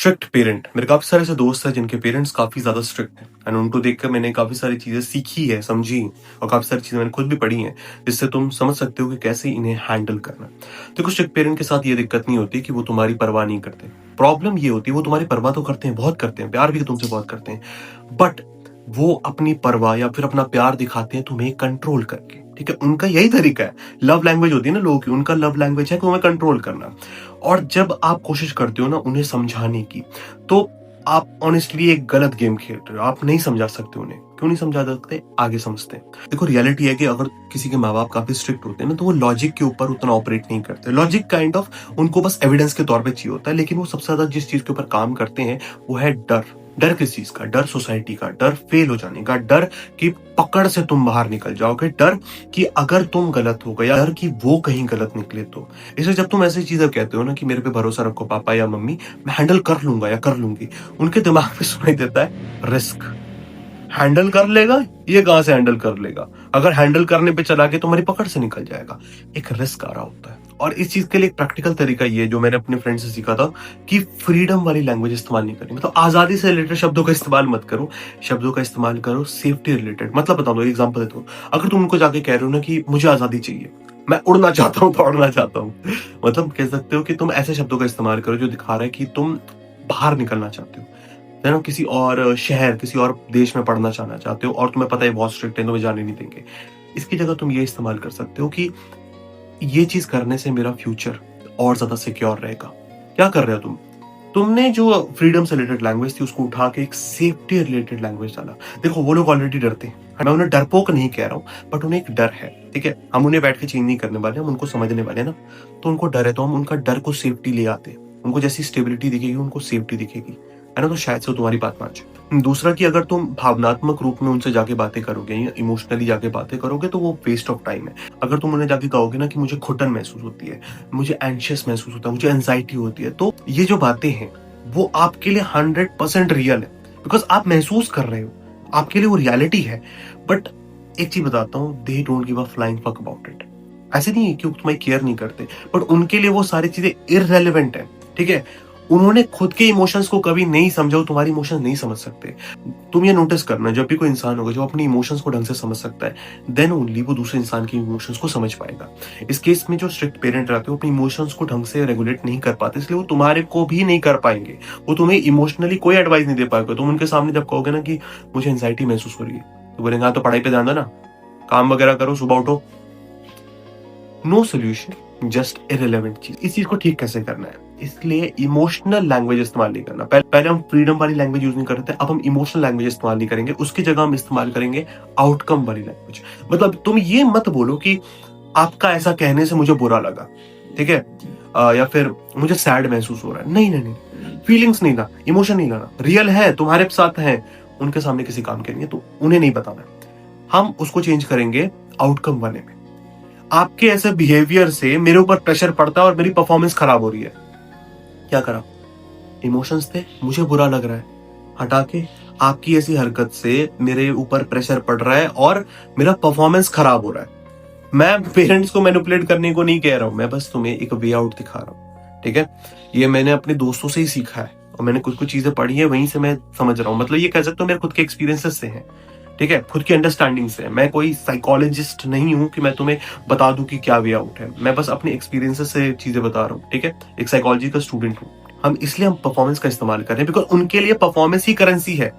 Strict parent. मेरे काफी सारे ऐसे दोस्त हैं जिनके पेरेंट्स काफी ज्यादा स्ट्रिक्ट हैं एंड उनको देखकर मैंने काफी सारी चीजें सीखी है, समझी, और काफी सारी चीजें मैंने खुद भी पढ़ी हैं जिससे तुम समझ सकते हो कि कैसे इन्हें हैंडल करना। देखो, स्ट्रिक्ट पेरेंट के साथ ये दिक्कत नहीं होती कि वो तुम्हारी परवाह नहीं करते। प्रॉब्लम ये होती है वो तुम्हारी परवाह तो करते हैं, बहुत करते हैं, प्यार भी तुमसे बहुत करते हैं, बट वो अपनी परवाह या फिर अपना प्यार दिखाते हैं तुम्हें कंट्रोल करके। ठीक है, उनका यही तरीका है। लव लैंग्वेज होती है ना लोगों की, उनका लव लैंग्वेज है कि तुम्हें कंट्रोल करना। और जब आप कोशिश करते हो ना उन्हें समझाने की, तो आप ऑनेस्टली एक गलत गेम खेल रहे हो। आप नहीं समझा सकते उन्हें। क्यों नहीं समझा सकते? आगे समझते हैं। देखो, रियलिटी है कि अगर किसी के माँ बाप काफी स्ट्रिक्ट होते हैं ना, तो वो लॉजिक के ऊपर उतना ऑपरेट नहीं करते। लॉजिक काइंड ऑफ उनको बस एविडेंस के तौर पे चाहिए होता है, लेकिन वो सबसे ज्यादा जिस चीज के ऊपर काम करते हैं वो है डर। डर किस चीज का? डर सोसाइटी का, डर फेल हो जाने का, डर की पकड़ से तुम बाहर निकल जाओगे, डर कि अगर तुम गलत हो गए, डर कि वो कहीं गलत निकले तो। इसलिए जब तुम ऐसी चीजें कहते हो ना कि मेरे पे भरोसा रखो पापा या मम्मी, मैं हैंडल कर लूंगा या कर लूंगी, उनके दिमाग में सुनाई देता है रिस्क। हैंडल कर लेगा? ये कहां से हैंडल कर लेगा? अगर हैंडल करने पे चला के तुम्हारी पकड़ से निकल जाएगा। एक रिस्क आ रहा होता है। और इस चीज के लिए एक प्रैक्टिकल तरीका ये जो मैंने अपने फ्रेंड से सीखा था कि फ्रीडम वाली लैंग्वेज इस्तेमाल नहीं करनी। मतलब आजादी से रिलेटेड शब्दों का इस्तेमाल मत करो, शब्दों का इस्तेमाल करो सेफ्टी रिलेटेड। मतलब बता दो, एग्जांपल देता हूँ। अगर तुम उनको जाके कह रहे हो ना कि मुझे आजादी चाहिए, मैं उड़ना चाहता हूँ, दौड़ना चाहता हूँ, मतलब कह सकते हो कि तुम ऐसे शब्दों का इस्तेमाल करो जो दिखा रहा है कि तुम बाहर निकलना चाहते हो, है ना, किसी और शहर, किसी और देश में पढ़ना चाहना चाहते हो और तुम्हें पता है बहुत स्ट्रिक्ट है, तुम्हें जाने नहीं देंगे। इसकी जगह तुम ये इस्तेमाल कर सकते हो कि ये चीज करने से मेरा फ्यूचर और ज्यादा सिक्योर रहेगा। क्या कर रहे हो तुम? तुमने जो फ्रीडम से रिलेटेड लैंग्वेज थी उसको उठा के एक सेफ्टी रिलेटेड लैंग्वेज डाला। देखो, वो लोग ऑलरेडी डरते हैं, मैं उन्हें डरपोक नहीं कह रहा हूँ, बट उन्हें एक डर है। ठीक है, हम उन्हें बैठ के चेंज नहीं करने वाले, हम उनको समझने वाले हैं ना। तो उनको डर है, तो हम उनका डर को सेफ्टी ले आते हैं। उनको जैसी स्टेबिलिटी दिखेगी उनको सेफ्टी दिखेगी, है ना, तो शायद से वो तुम्हारी बात मान जाए। दूसरा कि अगर तुम भावनात्मक रूप में उनसे जाके बातें करोगे या इमोशनली जाके बातें करोगे तो वो वेस्ट ऑफ टाइम है। अगर तुम उन्हें जाके कहोगे ना कि मुझे घुटन महसूस होती है, मुझे एंशियस महसूस होता है, मुझे एंजाइटी होती है, तो ये जो बातें हैं वो आपके लिए 100% रियल है, बिकॉज आप महसूस कर रहे हो, आपके लिए वो रियलिटी है। बट एक चीज बताता हूँ, they don't give a flying fuck about it. ऐसे नहीं है कि वो तुम्हें केयर नहीं करते, बट उनके लिए वो सारी चीजें इररेलेवेंट है। ठीक है, उन्होंने खुद के इमोशंस को कभी नहीं समझा, वो तुम्हारी इमोशंस नहीं समझ सकते। तुम ये नोटिस करना, जब भी कोई इंसान होगा जो अपनी इमोशंस को ढंग से समझ सकता है, देन ओनली वो दूसरे इंसान की इमोशंस को समझ पाएगा। इस केस में जो स्ट्रिक्ट पेरेंट रहते हैं वो अपनी इमोशंस को ढंग से रेगुलेट नहीं कर पाते, इसलिए वो तुम्हारे को भी नहीं कर पाएंगे। वो तुम्हें इमोशनली कोई एडवाइस नहीं दे पाएगा। तुम उनके सामने जब कहोगे ना कि मुझे एंजाइटी महसूस हो रही है, तो बोलेंगे हाँ तो पढ़ाई पे ध्यान दो ना, काम वगैरह करो, सुबह उठो। नो सोल्यूशन, जस्ट इररिलेवेंट चीज। इस चीज को ठीक कैसे करना है, इसलिए इमोशनल लैंग्वेज इस्तेमाल नहीं करना। पहले हम फ्रीडम वाली लैंग्वेज यूज नहीं करते, अब हम इमोशनल लैंग्वेज इस्तेमाल नहीं करेंगे। उसकी जगह हम इस्तेमाल करेंगे आउटकम वाली लैंग्वेज। मतलब तुम ये मत बोलो कि आपका ऐसा कहने से मुझे बुरा लगा, ठीक है, या फिर मुझे सैड महसूस हो रहा है। नहीं नहीं नहीं, फीलिंग्स नहीं लाना, इमोशन नहीं लाना। रियल है, तुम्हारे साथ है, उनके सामने किसी काम के नहीं है, तो उन्हें नहीं बताना। हम उसको चेंज करेंगे आउटकम वाले में। आपके ऐसे बिहेवियर से मेरे ऊपर प्रेशर पड़ता है और मेरी परफॉर्मेंस खराब हो रही है। क्या करा? इमोशंस थे, मुझे बुरा लग रहा है, हटा के आपकी ऐसी हरकत से मेरे ऊपर प्रेशर पड़ रहा है और मेरा परफॉर्मेंस खराब हो रहा है। मैं पेरेंट्स को मैनिपुलेट करने को नहीं कह रहा हूं, मैं बस तुम्हें एक वे आउट दिखा रहा हूं। ठीक है, ये मैंने अपने दोस्तों से ही सीखा है और मैंने कुछ कुछ चीजें पढ़ी है, वहीं से मैं समझ रहा हूँ। मतलब ये कह सकते हो मेरे खुद के एक्सपीरियंसेस से है। ठीक है, खुद की अंडरस्टैंडिंग से। मैं कोई साइकोलॉजिस्ट नहीं हूं कि मैं तुम्हें बता दूं कि क्या वे आउट है। मैं बस अपने एक्सपीरियंसेस से चीजें बता रहा हूँ। ठीक है, एक साइकोलॉजी का स्टूडेंट हूँ। हम इसलिए हम परफॉर्मेंस का इस्तेमाल कर रहे हैं बिकॉज उनके लिए परफॉर्मेंस ही करेंसी है।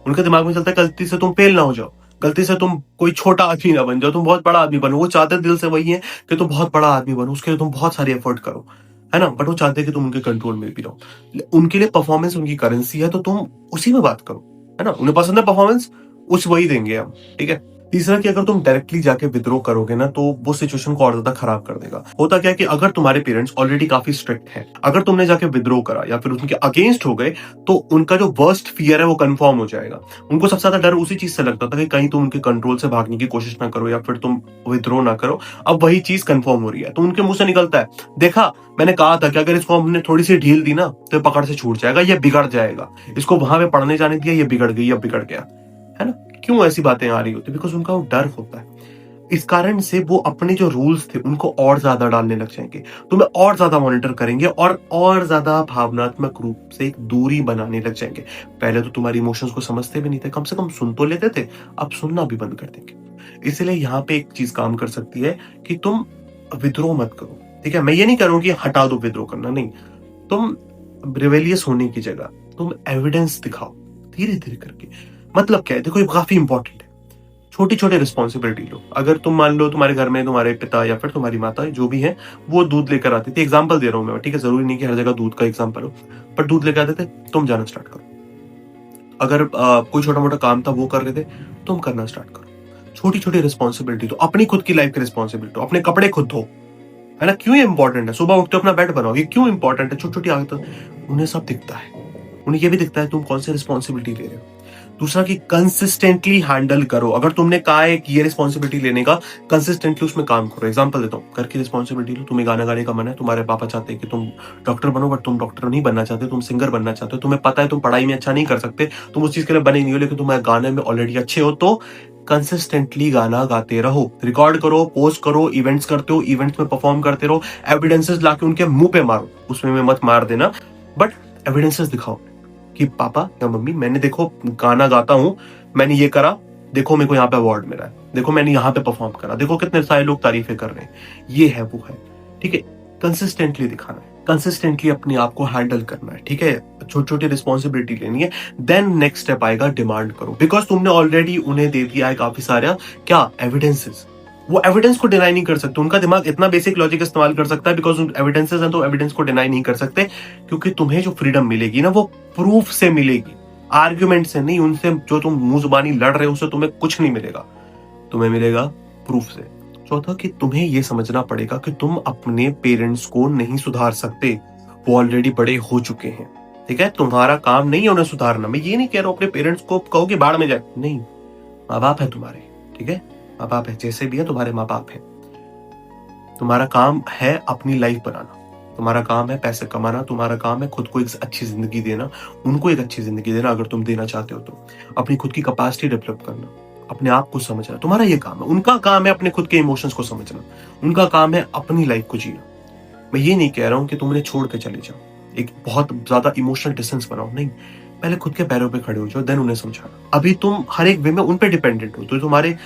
उनके दिमाग में चलता है गलती से तुम फेल ना हो जाओ, गलती से तुम कोई छोटा आदमी ना बन जाओ, तुम बहुत बड़ा आदमी बनो। वो चाहते दिल से वही है कि तुम बहुत बड़ा आदमी बनो, उसके लिए तुम बहुत सारी एफर्ट करो, है ना, बट वो चाहते हैं कि तुम उनके कंट्रोल में भी रहो। उनके लिए परफॉर्मेंस उनकी करेंसी है, तो तुम उसी में बात करो, है ना। उन्हें पसंद है परफॉर्मेंस, उस वही देंगे हम। ठीक है। तीसरा कि अगर तुम डायरेक्टली जाके विद्रोह करोगे ना, तो वो सिचुएशन को और ज्यादा खराब कर देगा। होता क्या है कि अगर तुम्हारे पेरेंट्स ऑलरेडी काफी स्ट्रिक्ट हैं, अगर तुमने जाके विद्रोह करा या फिर उनके अगेंस्ट हो गए, तो उनका जो वर्स्ट फियर है वो कंफर्म हो जाएगा। उनको सबसे ज्यादा डर उसी चीज से लगता था कि कहीं तुम उनके कंट्रोल से भागने की कोशिश ना करो या फिर तुम विद्रोह ना करो। अब वही चीज कंफर्म हो रही है, तो उनके मुंह से निकलता है, देखा मैंने कहा था कि अगर इसको हमने थोड़ी सी ढील दी ना तो पकड़ से छूट जाएगा, ये बिगड़ जाएगा। इसको वहां पे पढ़ने जाने दिया, ये बिगड़ गई, अब बिगड़ गया, है ना। क्यों ऐसी बातें आ रही होती है? बिकॉज उनका वो डर होता है। इस कारण से वो अपने जो रूल्स थे उनको और ज्यादा डालने लग जाएंगे, तुम्हें और ज्यादा मॉनिटर करेंगे और ज्यादा भावनात्मक रूप से एक दूरी बनाने लग जाएंगे। पहले तो तुम्हारी इमोशंस को समझते भी नहीं थे, कम से कम सुन तो लेते थे, अब सुनना भी बंद कर देंगे। इसलिए यहाँ पे एक चीज काम कर सकती है कि तुम विद्रोह मत करो, ठीक है। मैं ये नहीं कह रहा हूं कि हटा दो विद्रोह करना, नहीं। तुम रिवेलियस होने की जगह तुम एविडेंस दिखाओ धीरे धीरे करके। मतलब क्या है, देखो ये काफी इंपॉर्टेंट है। छोटी छोटी रिस्पॉन्सिबिलिटी लो। अगर तुम मान लो तुम्हारे घर में तुम्हारे पिता या फिर तुम्हारी माता जो भी है वो दूध लेकर आती थी, एग्जाम्पल दे रहा हूं मैं, ठीक है, जरूरी नहीं कि हर जगह दूध का एग्जाम्पल हो, पर दूध लेकर आते थे, तुम जाना स्टार्ट करो। अगर कोई छोटा मोटा काम था वो कर रहे थे, तुम करना स्टार्ट करो। छोटी छोटी रिस्पॉन्सिबिलिटी तो अपनी खुद की लाइफ की रिस्पॉन्सिबिलिटी, अपने कपड़े खुद धो, है ना। क्यों इंपॉर्टेंट है? सुबह उठते अपना बेड बनाओ, ये क्यों इंपॉर्टेंट है? छोटी छोटी आदत उन्हें सब दिखता है, उन्हें ये भी दिखता है तुम कौन सी रिस्पॉन्सिबिलिटी ले रहे हो। दूसरा कि कंसिस्टेंटली हैंडल करो। अगर तुमने कहा है कि ये रिस्पॉन्सिबिलिटी लेने का, कंसिस्टेंटली उसमें काम करो। एग्जांपल देता हूँ, घर की रिस्पॉन्सिबिलिटी लो, तुम्हें गाना गाने का मन है, तुम्हारे पापा चाहते हैं कि तुम डॉक्टर बनो, बट तुम डॉक्टर नहीं बनना चाहते, तुम सिंगर बनना चाहते हो। तुम्हें पता है तुम पढ़ाई में अच्छा नहीं कर सकते, तुम उस चीज के लिए बने नहीं हो, लेकिन तुम गाने में ऑलरेडी अच्छे हो, तो कंसिस्टेंटली गाना गाते रहो, रिकॉर्ड करो, पोस्ट करो, इवेंट्स करते हो, इवेंट्स में परफॉर्म करते रहो, एविडेंसेस लाके उनके मुंह पे मारो, उसमें में मत मार देना, बट एविडेंसेस दिखाओ कि पापा या मम्मी मैंने देखो गाना गाता हूं, मैंने ये करा, देखो मेरे को यहाँ पे अवार्ड मिला है, देखो मैंने यहाँ पे परफॉर्म करा, देखो कितने सारे लोग तारीफें कर रहे हैं, ये है वो है, ठीक है। कंसिस्टेंटली दिखाना है, कंसिस्टेंटली अपने आप को हैंडल करना है, ठीक है। छोटी छोटी रिस्पॉन्सिबिलिटी लेनी है। देन नेक्स्ट स्टेप आएगा डिमांड करो, बिकॉज तुमने ऑलरेडी उन्हें दे दिया है काफी सारा क्या एविडेंसेस। वो एविडेंस को डिनाई नहीं कर सकते, उनका दिमाग इतना बेसिक लॉजिक इस्तेमाल कर सकता है, बिकॉज एविडेंसेस हैं तो एविडेंस को डिनाई नहीं कर सकते, क्योंकि तुम्हें जो फ्रीडम मिलेगी ना वो प्रूफ से मिलेगी, आर्ग्यूमेंट से नहीं। उनसे जो तुम मुंह जुबानी लड़ रहे हो उससे तुम्हें कुछ नहीं मिलेगा, तुम्हें मिलेगा प्रूफ से। चौथा कि तुम्हें यह समझना पड़ेगा कि तुम अपने पेरेंट्स को नहीं सुधार सकते, वो ऑलरेडी बड़े हो चुके हैं, ठीक है। तुम्हारा काम नहीं है उन्हें सुधारना। मैं ये नहीं कह रहा हूं अपने पेरेंट्स को कहो कि बाढ़ में जाए, नहीं, माँ बाप है तुम्हारे, ठीक है, माँ बाप है, जैसे भी है तुम्हारे माँ बाप है। तुम्हारा काम है अपनी लाइफ बनाना, तुम्हारा काम है पैसे कमाना, तुम्हारा काम है खुद को एक अच्छी जिंदगी देना, उनको एक अच्छी जिंदगी देना अगर तुम देना चाहते हो तो। अपनी खुद की कैपेसिटी डेवलप करना, अपने आप को समझना, तुम्हारा ये काम है। उनका काम है अपने खुद के इमोशंस को समझना, उनका काम है अपनी लाइफ को जीना। मैं ये नहीं कह रहा हूं कि तुम उन्हें छोड़ के चले जाओ, एक बहुत ज्यादा इमोशनल डिस्टेंस बनाओ, नहीं। पहले खुद के पैरों पे खड़े हो जाओ, देन उन्हें समझाना। अभी तुम हर एक वे में उन पे डिपेंडेंट हो, तो तुम्हारे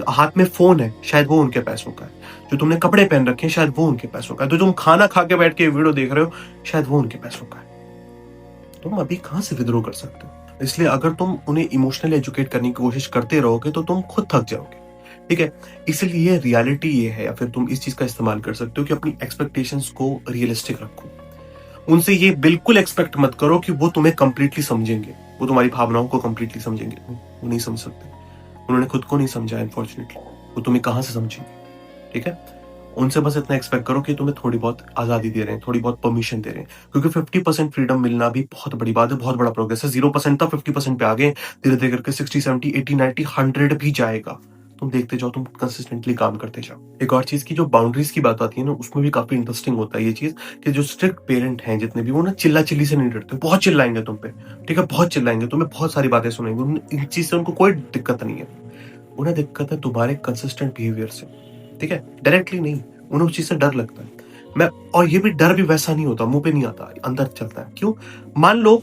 हाथ में फोन है, शायद वो उनके पैसों का है। जो तुमने कपड़े पहन रखे हैं, शायद वो उनके पैसों का है। तो तुम खाना खा के बैठ के वीडियो देख रहे हो, शायद वो उनके पैसों का है। तुम अभी कहां से विद्रोह कर सकते हो? इसलिए अगर तुम उन्हें इमोशनली एजुकेट करने की कोशिश करते रहोगे तो तुम खुद थक जाओगे, ठीक है। इसलिए रियलिटी ये है, या फिर तुम इस चीज का इस्तेमाल कर सकते हो कि अपनी एक्सपेक्टेशंस को रियलिस्टिक रखो। उनसे ये बिल्कुल एक्सपेक्ट मत करो कि वो तुम्हें कंप्लीटली समझेंगे, वो तुम्हारी भावनाओं को कंप्लीटली समझेंगे, वो नहीं समझ सकते। उन्होंने खुद को नहीं समझा अनफॉर्चुनेटली, वो तुम्हें कहां से समझेंगे, ठीक है। उनसे बस इतना एक्सपेक्ट करो कि तुम्हें थोड़ी बहुत आजादी दे रहे हैं, थोड़ी बहुत परमिशन दे रहे हैं, क्योंकि 50% फ्रीडम मिलना भी बहुत बड़ी बात है, बहुत बड़ा प्रोग्रेस है। 0% था, 50% पे आ गए, धीरे धीरे करके 60, 70, 80, 90, 100 भी जाएगा। तुम देखते जाओ, तुम कंसिस्टेंटली काम करते जाओ। एक और चीज की जो बाउंड्रीज की बात आती है ना, उसमें भी काफी इंटरेस्टिंग होता है ये चीज कि जो स्ट्रिक्ट पेरेंट हैं जितने भी, वो ना चिल्ला चिल्ली से नहीं डरते, बहुत चिल्लाएंगे तुम पे, ठीक है, बहुत चिल्लाएंगे, तुम्हें बहुत सारी बातें सुनाएंगे, इन चीज से उनको कोई दिक्कत नहीं है। उन्हें दिक्कत है तुम्हारे कंसिस्टेंट बिहेवियर से, ठीक है, डायरेक्टली नहीं, उन्हें उस चीज से डर लगता है। मैं और ये भी डर भी वैसा नहीं होता, मुंह पे नहीं आता, अंदर चलता है। क्यों? मान लो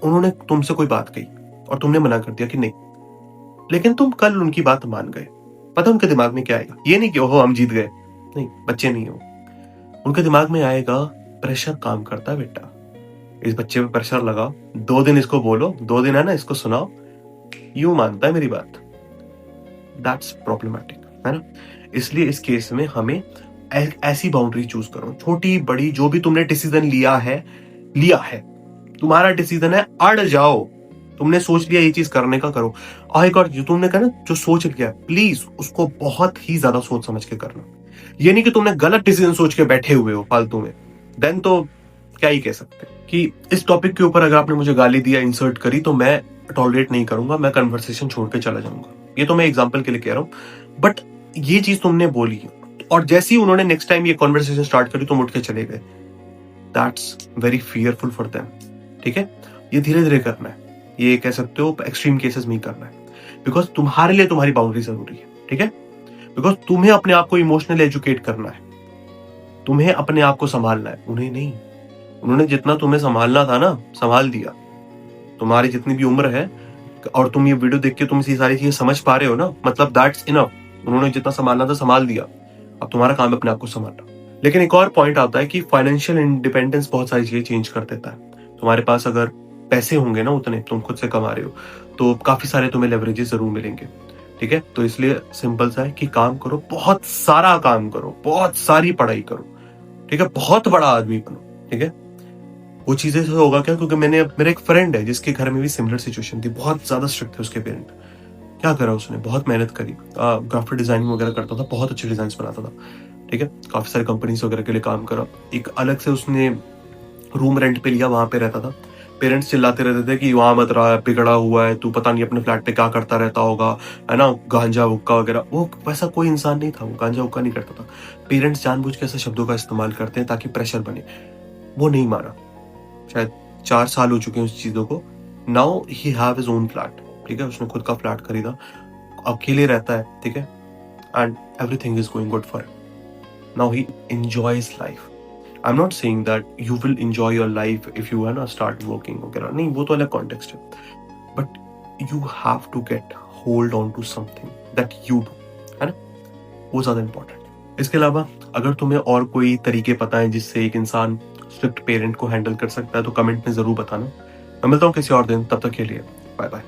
उन्होंने तुमसे कोई बात कही और तुमने मना कर दिया कि नहीं, लेकिन तुम कल उनकी बात मान गए, पता उनके दिमाग में क्या आएगा? ये नहीं कि ओहो हम जीत गए, नहीं, बच्चे नहीं हो। उनके दिमाग में आएगा प्रेशर काम करता है बेटा, इस बच्चे पे प्रेशर लगाओ, 2 दिन इसको बोलो, 2 दिन है ना इसको सुनाओ, यूं मानता है मेरी बात। दैट्स प्रॉब्लमैटिक, है ना। इसलिए इस केस में हमें ऐसी बाउंड्री चूज करो, छोटी बड़ी, जो भी तुमने डिसीजन लिया है, तुम्हारा डिसीजन है, अड़ जाओ। तुमने सोच लिया ये चीज करने का, करो। और एक और जो तुमने कहा ना, जो सोच लिया, प्लीज उसको बहुत ही ज्यादा सोच समझ के करना। ये नहीं कि तुमने गलत डिसीजन सोच के बैठे हुए हो फालतू में, देन तो क्या ही कह सकते कि इस टॉपिक के ऊपर अगर आपने मुझे गाली दिया, इंसर्ट करी, तो मैं टॉलरेट नहीं करूंगा, मैं कन्वर्सेशन छोड़ के चला जाऊंगा। ये तो मैं एग्जाम्पल के लिए कह रहा हूं, बट ये चीज तुमने बोली और जैसे ही उन्होंने नेक्स्ट टाइम ये कॉन्वर्सेशन स्टार्ट करी, तुम उठ के चले गए, that's very fearful for them, ठीक है। ये धीरे धीरे करना है, ये कह सकते हो एक्सट्रीम केसेस में ही करना है, बिकॉज तुम्हारे लिए तुम्हारी बाउंड्री जरूरी है, ठीक है। बिकॉज तुम्हें अपने आप को इमोशनली एजुकेट करना है, तुम्हें अपने आप को संभालना है, उन्हें नहीं। उन्होंने जितना तुम्हें संभालना था ना, संभाल दिया। तुम्हारी जितनी भी उम्र है और तुम ये वीडियो देख के तुम ये सारी चीजें समझ पा रहे हो ना, मतलब दैट्स इनफ। उन्होंने जितना संभालना था संभाल दिया, अब तुम्हारा काम है अपने आप को संभालना। लेकिन एक और पॉइंट आता है कि फाइनेंशियल इंडिपेंडेंस बहुत सारी चीजें चेंज कर देता है। तुम्हारे पास अगर पैसे होंगे ना, उतने तुम खुद से कमा रहे हो, तो काफी सारे तुम्हें लेवरेजेस जरूर मिलेंगे, ठीक है। तो इसलिए सिंपल सा है कि काम करो, बहुत सारा काम करो, बहुत सारी पढ़ाई करो, ठीक है, बहुत बड़ा आदमी बनो, ठीक है। वो चीजें से होगा क्या, क्योंकि मेरा एक फ्रेंड है जिसके घर में भी सिमिलर सिचुएशन थी, बहुत ज्यादा स्ट्रिक्ट थे उसके पेरेंट। क्या करा उसने, बहुत मेहनत करी, ग्राफिक डिजाइनिंग वगैरह करता था, बहुत अच्छे डिजाइन बनाता था, ठीक है। काफी सारे कंपनीज वगैरह के लिए काम करा। एक अलग से उसने रूम रेंट पे लिया, वहां पे रहता था। पेरेंट्स चिल्लाते रहते थे कि वहां मत रहा, बिगड़ा हुआ है तू, पता नहीं अपने फ्लैट पे क्या करता रहता होगा, है ना, गांजा हुक्का वगैरह। वो वैसा कोई इंसान नहीं था, वो गांजा हुक्का नहीं करता था। पेरेंट्स जानबूझ के ऐसे शब्दों का इस्तेमाल करते हैं ताकि प्रेशर बने। वो नहीं माना, शायद 4 साल हो चुके हैं उस चीजों को। Now he have his own flat, ठीक है, उसने खुद का फ्लैट खरीदा, अकेले रहता है, ठीक है, and everything is going good for him. Now he enjoys life. I am not saying that you will enjoy your life if you है ना स्टार्ट वर्किंग वगैरह, नहीं, वो तो अलग कॉन्टेक्स्ट है। But you have to get hold on to something that you do, है ना, वो ज्यादा इंपॉर्टेंट है। इसके अलावा अगर तुम्हें और कोई तरीके पता है जिससे एक इंसान स्ट्रिक्ट पेरेंट को हैंडल कर सकता है, तो कमेंट में जरूर बताना। मैं मिलता हूँ किसी और दिन, तब तक के लिए बाय बाय।